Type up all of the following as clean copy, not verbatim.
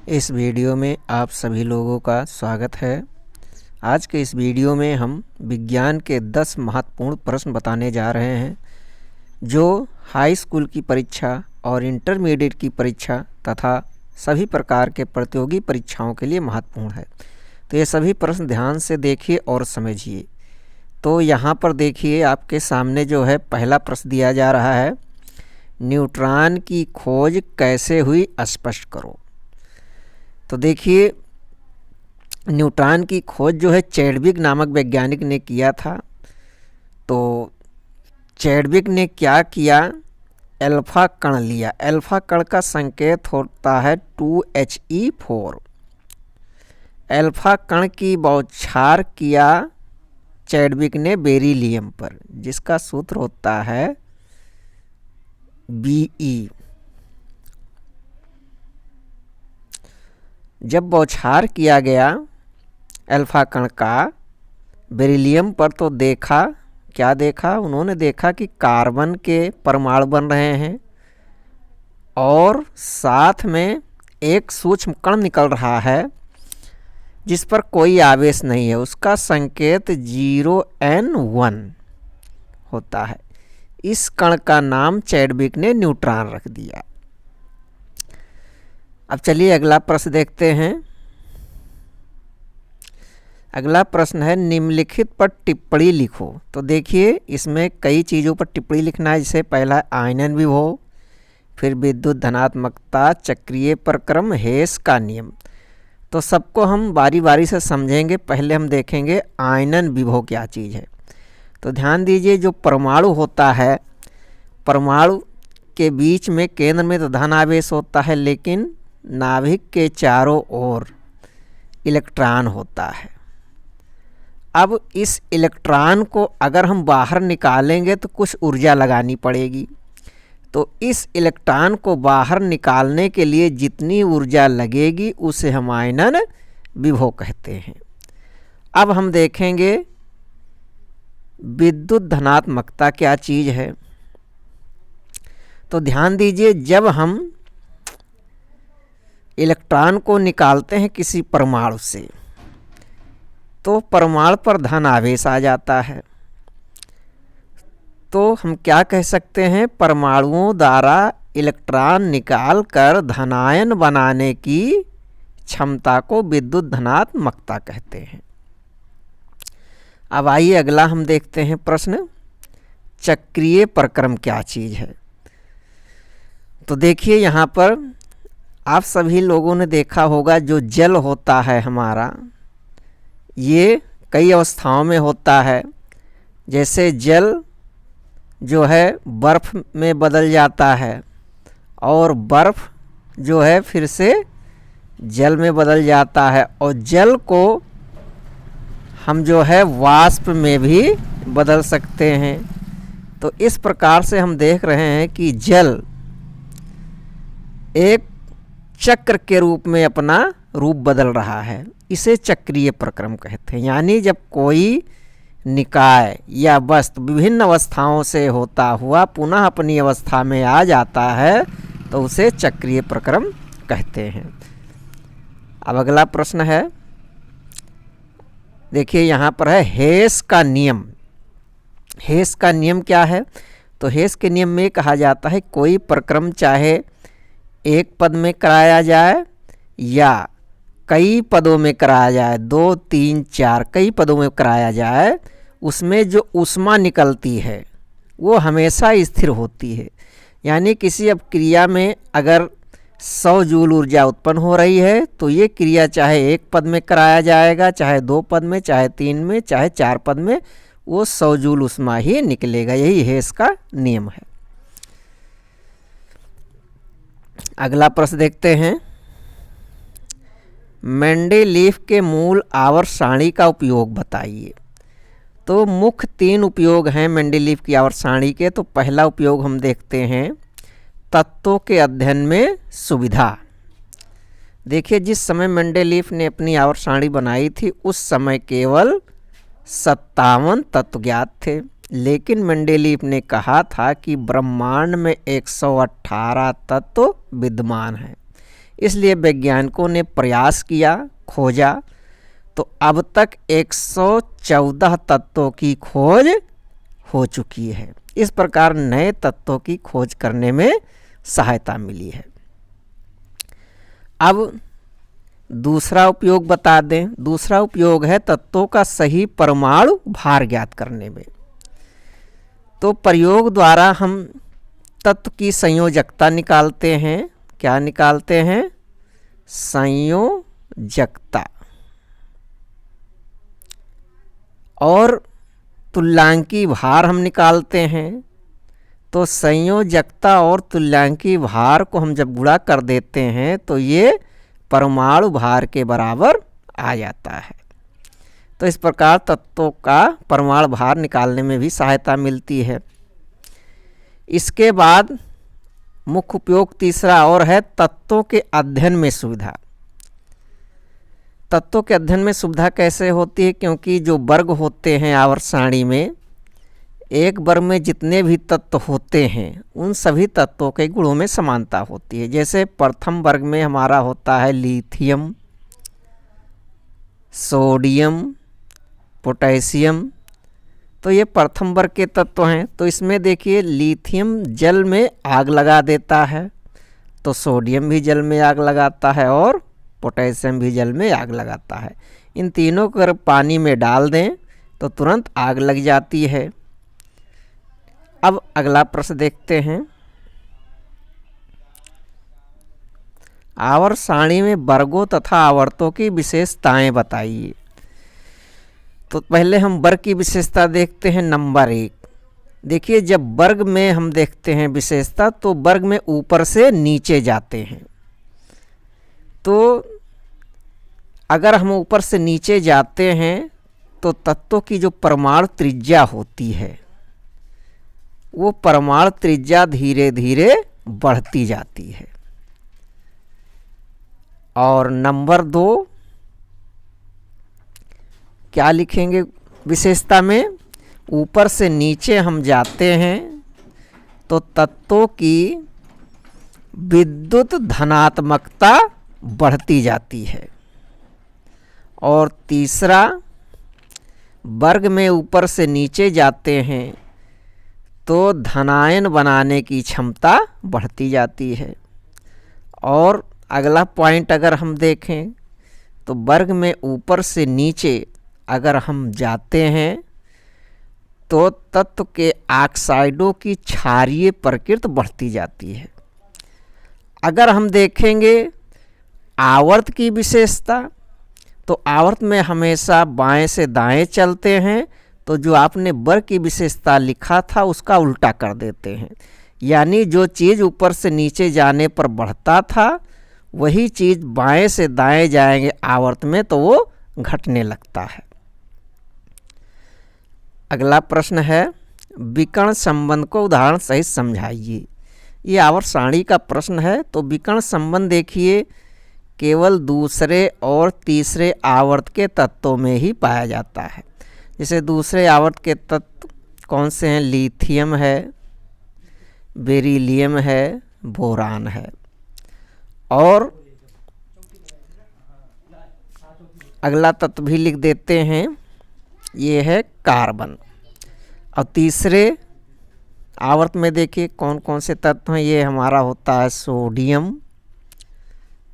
इस वीडियो में आप सभी लोगों का स्वागत है। आज के इस वीडियो में हम विज्ञान के 10 महत्वपूर्ण प्रश्न बताने जा रहे हैं जो हाई स्कूल की परीक्षा और इंटरमीडिएट की परीक्षा तथा सभी प्रकार के प्रतियोगी परीक्षाओं के लिए महत्वपूर्ण है। तो ये सभी प्रश्न ध्यान से देखिए और समझिए। तो यहाँ पर देखिए, आपके सामने जो है पहला प्रश्न दिया जा रहा है, न्यूट्रॉन की खोज कैसे हुई स्पष्ट करो। तो देखिए, न्यूट्रॉन की खोज जो है चैडविक नामक वैज्ञानिक ने किया था। तो चैडविक ने क्या किया, अल्फा कण लिया। अल्फा कण का संकेत होता है 2He4। अल्फा कण की बौछार किया चैडविक ने बेरिलियम पर, जिसका सूत्र होता है Be। जब बौछार किया गया अल्फा कण का बेरिलियम पर तो क्या देखा उन्होंने देखा कि कार्बन के परमाणु बन रहे हैं और साथ में एक सूक्ष्म कण निकल रहा है जिस पर कोई आवेश नहीं है। उसका संकेत 0N1 होता है। इस कण का नाम चैडविक ने न्यूट्रॉन रख दिया। अब चलिए अगला प्रश्न देखते हैं। अगला प्रश्न है, निम्नलिखित पर टिप्पणी लिखो। तो देखिए, इसमें कई चीज़ों पर टिप्पणी लिखना है। जैसे पहला आयनन विभव, फिर विद्युत धनात्मकता, चक्रीय प्रक्रम, हेस का नियम। तो सबको हम बारी बारी से समझेंगे। पहले हम देखेंगे आयनन विभव क्या चीज़ है। तो ध्यान दीजिए, जो परमाणु होता है, परमाणु के बीच में केंद्र में तो धन आवेश होता है, लेकिन नाभिक के चारों ओर इलेक्ट्रॉन होता है। अब इस इलेक्ट्रॉन को अगर हम बाहर निकालेंगे तो कुछ ऊर्जा लगानी पड़ेगी। तो इस इलेक्ट्रॉन को बाहर निकालने के लिए जितनी ऊर्जा लगेगी उसे हम आयनन विभव कहते हैं। अब हम देखेंगे विद्युत धनात्मकता क्या चीज़ है। तो ध्यान दीजिए, जब हम इलेक्ट्रॉन को निकालते हैं किसी परमाणु से तो परमाणु पर धन आवेश आ जाता है। तो हम क्या कह सकते हैं, परमाणुओं द्वारा इलेक्ट्रॉन निकालकर धनायन बनाने की क्षमता को विद्युत धनात्मकता कहते हैं। अब आइए अगला हम देखते हैं प्रश्न, चक्रीय प्रक्रम क्या चीज़ है। तो देखिए, यहाँ पर आप सभी लोगों ने देखा होगा, जो जल होता है हमारा, ये कई अवस्थाओं में होता है। जैसे जल जो है बर्फ़ में बदल जाता है और बर्फ़ जो है फिर से जल में बदल जाता है, और जल को हम जो है वाष्प में भी बदल सकते हैं। तो इस प्रकार से हम देख रहे हैं कि जल एक चक्र के रूप में अपना रूप बदल रहा है। इसे चक्रीय प्रक्रम कहते हैं। यानी जब कोई निकाय या वस्तु विभिन्न अवस्थाओं से होता हुआ पुनः अपनी अवस्था में आ जाता है तो उसे चक्रीय प्रक्रम कहते हैं। अब अगला प्रश्न है, देखिए यहाँ पर है हेस का नियम। हेस का नियम क्या है। तो हेस के नियम में कहा जाता है, कोई प्रक्रम चाहे एक पद में कराया जाए या कई पदों में कराया जाए, 2, 3, 4 कई पदों में कराया जाए, उसमें जो ऊष्मा निकलती है वो हमेशा स्थिर होती है। यानी किसी अब क्रिया में अगर 100 जूल ऊर्जा उत्पन्न हो रही है तो ये क्रिया चाहे एक पद में कराया जाएगा, चाहे 2 पद में, चाहे 3 में, चाहे 4 पद में, वो 100 जूल ऊष्मा ही निकलेगा। यही हेस का नियम है। अगला प्रश्न देखते हैं, मेंडेलीफ के मूल आवर्त सारणी का उपयोग बताइए। तो मुख्य 3 उपयोग हैं मेंडेलीफ की आवर्त सारणी के। तो पहला उपयोग हम देखते हैं, तत्वों के अध्ययन में सुविधा। देखिए, जिस समय मेंडेलीफ ने अपनी आवर्त सारणी बनाई थी उस समय केवल 57 तत्व ज्ञात थे, लेकिन मेंडेलीफ ने कहा था कि ब्रह्मांड में 118 तत्व विद्यमान हैं। इसलिए वैज्ञानिकों ने प्रयास किया, खोजा, तो अब तक 114 तत्वों की खोज हो चुकी है। इस प्रकार नए तत्वों की खोज करने में सहायता मिली है। अब दूसरा उपयोग बता दें। दूसरा उपयोग है तत्वों का सही परमाणु भार ज्ञात करने में। तो प्रयोग द्वारा हम तत्व की संयोजकता निकालते हैं। क्या निकालते हैं? संयोजकता। और तुल्यांकी भार हम निकालते हैं। तो संयोजकता और तुल्यांकी भार को हम जब गुणा कर देते हैं तो ये परमाणु भार के बराबर आ जाता है। तो इस प्रकार तत्वों का परमाणु भार निकालने में भी सहायता मिलती है। इसके बाद मुख्य उपयोग तीसरा और है तत्वों के अध्ययन में सुविधा। तत्वों के अध्ययन में सुविधा कैसे होती है? क्योंकि जो वर्ग होते हैं आवर्त सारणी में, एक वर्ग में जितने भी तत्व होते हैं उन सभी तत्वों के गुणों में समानता होती है। जैसे प्रथम वर्ग में हमारा होता है लिथियम, सोडियम, पोटेशियम। तो ये प्रथम वर्ग के तत्व हैं। तो इसमें देखिए लिथियम जल में आग लगा देता है, तो सोडियम भी जल में आग लगाता है और पोटेशियम भी जल में आग लगाता है। इन तीनों को अगर पानी में डाल दें तो तुरंत आग लग जाती है। अब अगला प्रश्न देखते हैं। आवर्त सारणी में वर्गों तथा आवर्तों की विशेषताएं बताइए। तो पहले हम वर्ग की विशेषता देखते हैं। नंबर 1, देखिए जब वर्ग में हम देखते हैं विशेषता तो वर्ग में ऊपर से नीचे जाते हैं। तो अगर हम ऊपर से नीचे जाते हैं तो तत्वों की जो परमाणु त्रिज्या होती है वो परमाणु त्रिज्या धीरे धीरे बढ़ती जाती है। और नंबर 2 क्या लिखेंगे विशेषता में? ऊपर से नीचे हम जाते हैं तो तत्वों की विद्युत धनात्मकता बढ़ती जाती है। और तीसरा, वर्ग में ऊपर से नीचे जाते हैं तो धनायन बनाने की क्षमता बढ़ती जाती है। और अगला पॉइंट अगर हम देखें तो वर्ग में ऊपर से नीचे अगर हम जाते हैं तो तत्व के ऑक्साइडों की क्षारीय प्रकृति बढ़ती जाती है। अगर हम देखेंगे आवर्त की विशेषता, तो आवर्त में हमेशा बाएं से दाएं चलते हैं, तो जो आपने वर्ग की विशेषता लिखा था उसका उल्टा कर देते हैं। यानी जो चीज़ ऊपर से नीचे जाने पर बढ़ता था वही चीज़ बाएं से दाएं जाएंगे आवर्त में तो वो घटने लगता है। अगला प्रश्न है विकर्ण संबंध को उदाहरण सहित समझाइए। ये आवर्त सारणी का प्रश्न है। तो विकर्ण संबंध देखिए केवल दूसरे और तीसरे आवर्त के तत्वों में ही पाया जाता है। जैसे दूसरे आवर्त के तत्व कौन से हैं? लिथियम है, बेरिलियम है, बोरान है। और अगला तत्व भी लिख देते हैं, ये है कार्बन। और तीसरे आवर्त में देखिए कौन कौन से तत्व हैं? ये हमारा होता है सोडियम,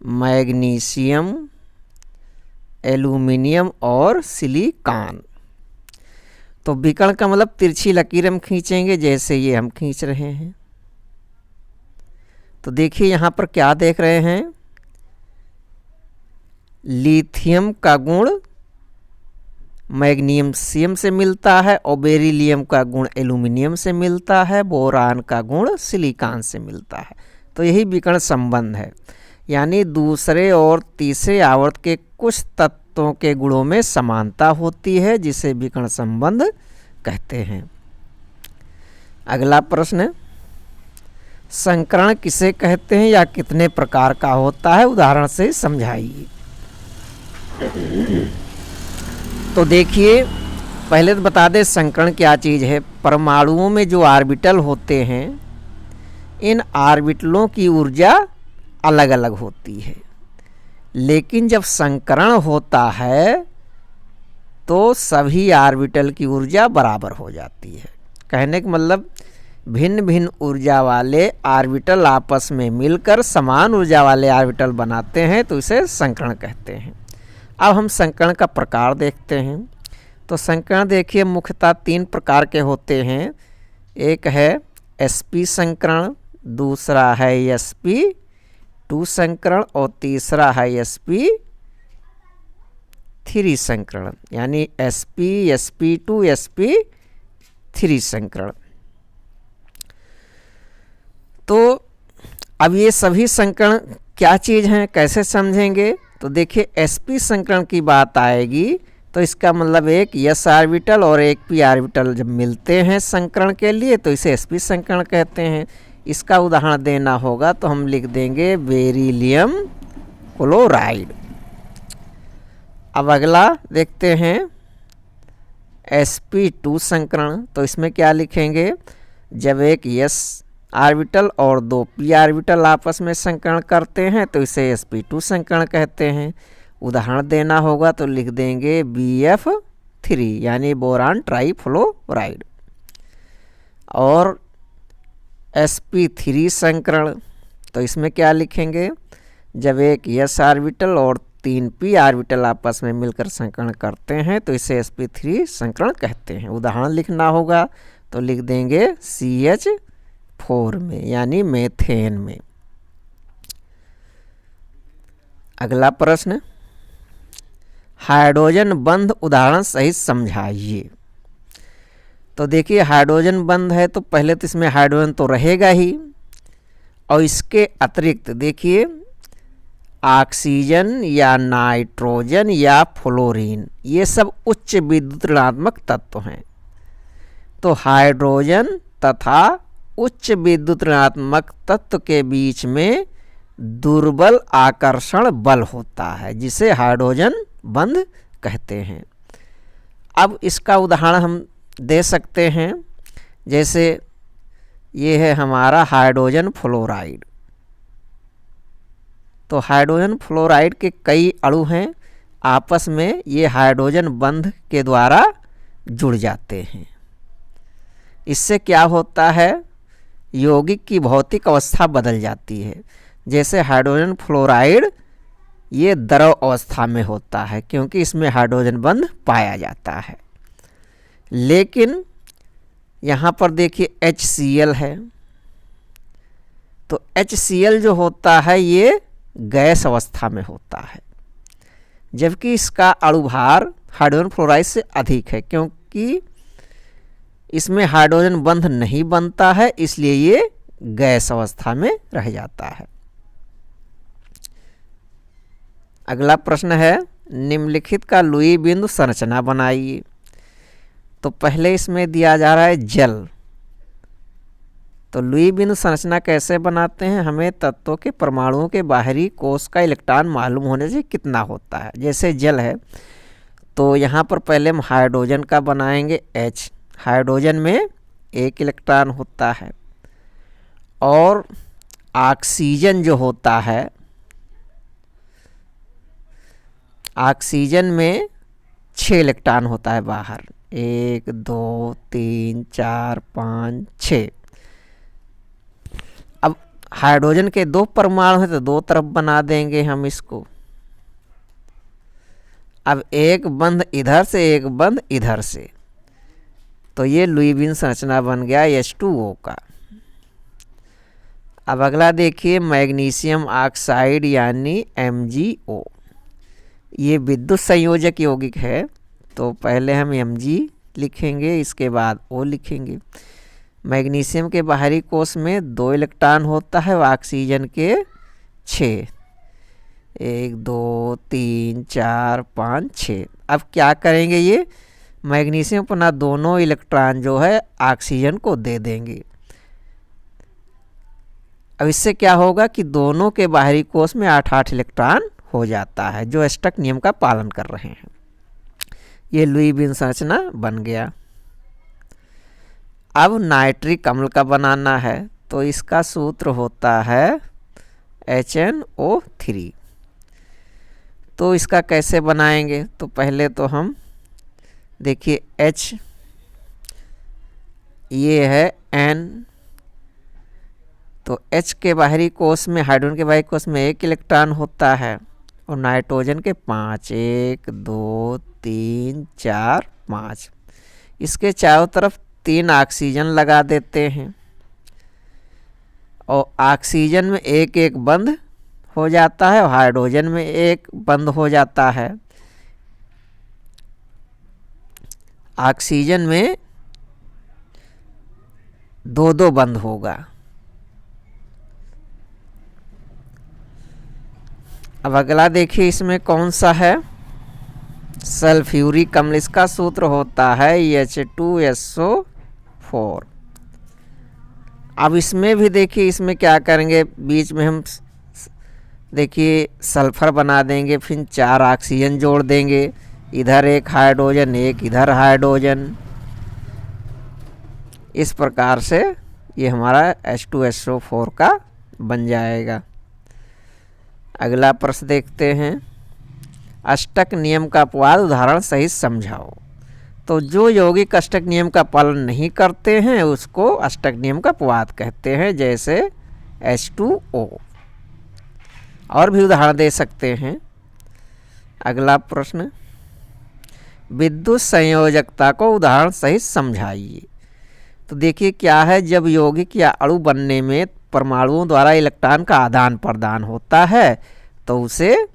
मैग्नीशियम, एल्यूमिनियम और सिलिकॉन। तो विकर्ण का मतलब तिरछी लकीर हम खींचेंगे जैसे ये हम खींच रहे हैं। तो देखिए यहाँ पर क्या देख रहे हैं? लिथियम का गुण मैग्नीशियम से मिलता है और बेरिलियम का गुण एल्यूमिनियम से मिलता है, बोरान का गुण सिलिकॉन से मिलता है। तो यही विकर्ण संबंध है। यानी दूसरे और तीसरे आवर्त के कुछ तत्वों के गुणों में समानता होती है जिसे विकर्ण संबंध कहते हैं। अगला प्रश्न, संकरण किसे कहते हैं या कितने प्रकार का होता है? उदाहरण से समझाइए। तो देखिए पहले तो बता दें संकरण क्या चीज़ है। परमाणुओं में जो ऑर्बिटल होते हैं इन ऑर्बिटलों की ऊर्जा अलग अलग होती है, लेकिन जब संकरण होता है तो सभी ऑर्बिटल की ऊर्जा बराबर हो जाती है। कहने का मतलब भिन्न भिन्न ऊर्जा वाले ऑर्बिटल आपस में मिलकर समान ऊर्जा वाले ऑर्बिटल बनाते हैं तो इसे संकरण कहते हैं। अब हम संकरण का प्रकार देखते हैं। तो संकरण देखिए मुख्यतः 3 प्रकार के होते हैं। एक है sp संकरण, दूसरा है sp2 संकरण और तीसरा है sp3 संकरण, यानी sp, sp2, sp3 संकरण। तो अब ये सभी संकरण क्या चीज़ हैं, कैसे समझेंगे? तो देखिए sp संकरण की बात आएगी तो इसका मतलब एक s ऑर्बिटल और एक p ऑर्बिटल जब मिलते हैं संकरण के लिए तो इसे sp संकरण कहते हैं। इसका उदाहरण देना होगा तो हम लिख देंगे बेरिलियम क्लोराइड। अब अगला देखते हैं sp2 संकरण। तो इसमें क्या लिखेंगे? जब एक s ऑर्बिटल और 2 p ऑर्बिटल आपस में संकरण करते हैं तो इसे sp2 संकरण कहते हैं। उदाहरण देना होगा तो लिख देंगे BF3 यानी बोरान ट्राईफ्लोराइड। और sp3 संकरण, तो इसमें क्या लिखेंगे? जब एक s ऑर्बिटल और 3 p ऑर्बिटल आपस में मिलकर संकरण करते हैं तो इसे sp3 संकरण कहते हैं। उदाहरण लिखना होगा तो लिख देंगे CH4 में यानी मेथेन में। अगला प्रश्न, हाइड्रोजन बंध उदाहरण सहित समझाइए। तो देखिए हाइड्रोजन बंध है तो पहले तो इसमें हाइड्रोजन तो रहेगा ही, और इसके अतिरिक्त देखिए ऑक्सीजन या नाइट्रोजन या फ्लोरीन ये सब उच्च विद्युत ऋणात्मक तत्व हैं। तो हाइड्रोजन तथा उच्च विद्युत ऋणात्मक तत्व के बीच में दुर्बल आकर्षण बल होता है जिसे हाइड्रोजन बंध कहते हैं। अब इसका उदाहरण हम दे सकते हैं, जैसे ये है हमारा हाइड्रोजन फ्लोराइड। तो हाइड्रोजन फ्लोराइड के कई अणु हैं, आपस में ये हाइड्रोजन बंध के द्वारा जुड़ जाते हैं। इससे क्या होता है? यौगिक की भौतिक अवस्था बदल जाती है। जैसे हाइड्रोजन फ्लोराइड ये द्रव अवस्था में होता है क्योंकि इसमें हाइड्रोजन बंध पाया जाता है। लेकिन यहाँ पर देखिए HCl है, तो HCl जो होता है ये गैस अवस्था में होता है, जबकि इसका अणुभार हाइड्रोजन फ्लोराइड से अधिक है क्योंकि इसमें हाइड्रोजन बंध नहीं बनता है, इसलिए ये गैस अवस्था में रह जाता है। अगला प्रश्न है, निम्नलिखित का लुई बिंदु संरचना बनाइए। तो पहले इसमें दिया जा रहा है जल। तो लुई बिंदु संरचना कैसे बनाते हैं? हमें तत्वों के परमाणुओं के बाहरी कोश का इलेक्ट्रॉन मालूम होने से कितना होता है। जैसे जल है तो यहाँ पर पहले हम हाइड्रोजन का बनाएंगे H। हाइड्रोजन में 1 इलेक्ट्रॉन होता है, और ऑक्सीजन जो होता है, ऑक्सीजन में 6 इलेक्ट्रॉन होता है बाहर, 1 2 3 4 5 6। अब हाइड्रोजन के 2 परमाणु हैं तो 2 तरफ बना देंगे हम इसको। अब एक बंध इधर से एक बंध इधर से, तो ये लुई बिंदु संरचना बन गया H2O का। अब अगला देखिए मैग्नीशियम ऑक्साइड यानी MgO। ये विद्युत संयोजक यौगिक है, तो पहले हम Mg लिखेंगे, इसके बाद O लिखेंगे। मैग्नीशियम के बाहरी कोश में 2 इलेक्ट्रॉन होता है, ऑक्सीजन के 6, 1 2 3 4 5 6। अब क्या करेंगे? ये मैग्नीशियम अपना दोनों इलेक्ट्रॉन जो है ऑक्सीजन को दे देंगे। अब इससे क्या होगा कि दोनों के बाहरी कोश में 8-8 इलेक्ट्रॉन हो जाता है, जो स्टक नियम का पालन कर रहे हैं। ये लुई बिंदु संरचना बन गया। अब नाइट्रिक अम्ल का बनाना है, तो इसका सूत्र होता है HNO3। तो इसका कैसे बनाएंगे? तो पहले तो हम देखिए H, ये है N, तो H के बाहरी कोश में, हाइड्रोजन के बाहरी कोश में 1 इलेक्ट्रॉन होता है और नाइट्रोजन के 5, 1 2 3 4 5। इसके चारों तरफ 3 ऑक्सीजन लगा देते हैं और ऑक्सीजन में एक एक बंद हो जाता है और हाइड्रोजन में एक बंद हो जाता है। ऑक्सीजन में 2 बंद होगा। अब अगला देखिए इसमें कौन सा है, सल्फ्यूरिक अम्ल। इसका सूत्र होता है H2SO4। अब इसमें भी देखिए, इसमें क्या करेंगे, बीच में हम देखिए सल्फर बना देंगे, फिर 4 ऑक्सीजन जोड़ देंगे, इधर एक हाइड्रोजन, एक इधर हाइड्रोजन। इस प्रकार से ये हमारा H2SO4 का बन जाएगा। अगला प्रश्न देखते हैं, अष्टक नियम का अपवाद उदाहरण सहित समझाओ। तो जो यौगिक अष्टक नियम का पालन नहीं करते हैं उसको अष्टक नियम का अपवाद कहते हैं, जैसे H2O। और भी उदाहरण दे सकते हैं। अगला प्रश्न, विद्युत संयोजकता को उदाहरण सहित समझाइए। तो देखिए क्या है, जब यौगिक या अणु बनने में परमाणुओं द्वारा इलेक्ट्रॉन का आदान प्रदान होता है तो उसे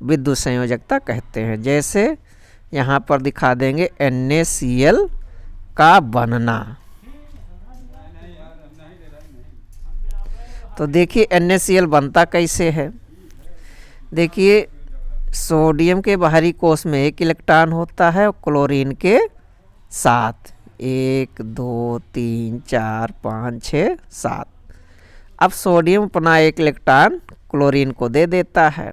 विद्युत संयोजकता कहते हैं। जैसे यहाँ पर दिखा देंगे NaCl का बनना। तो देखिए NaCl बनता कैसे है। देखिए सोडियम के बाहरी कोश में 1 इलेक्ट्रॉन होता है और क्लोरीन के 7, 1 2 3 4 5 6 7। अब सोडियम अपना 1 इलेक्ट्रॉन क्लोरीन को दे देता है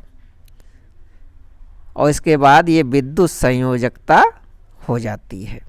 और इसके बाद ये विद्युत संयोजकता हो जाती है।